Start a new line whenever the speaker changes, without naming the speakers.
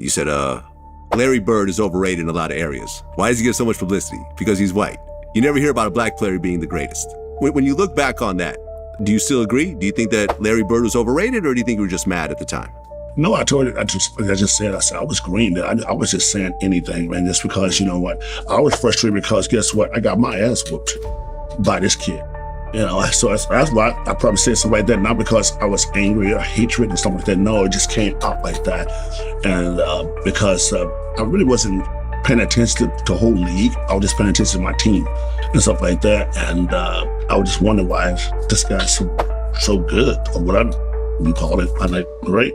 You said, Larry Bird is overrated in a lot of areas. Why does he get so much publicity? Because he's white. You never hear about a black player being the greatest. When you look back on that, do you still agree? Do you think that Larry Bird was overrated, or do you think you were just mad at the time?
No, I told you, I just said, I was green. I was just saying anything, man, just because, you know what, I was frustrated because guess what? I got my ass whooped by this kid. You know, so that's why I probably said something like that, not because I was angry or hatred and stuff like that. No, it just came out like that. And because I really wasn't paying attention to the whole league. I was just paying attention to my team and stuff like that. And I was just wondering why this guy's so good, or whatever you call it. I'm like, great.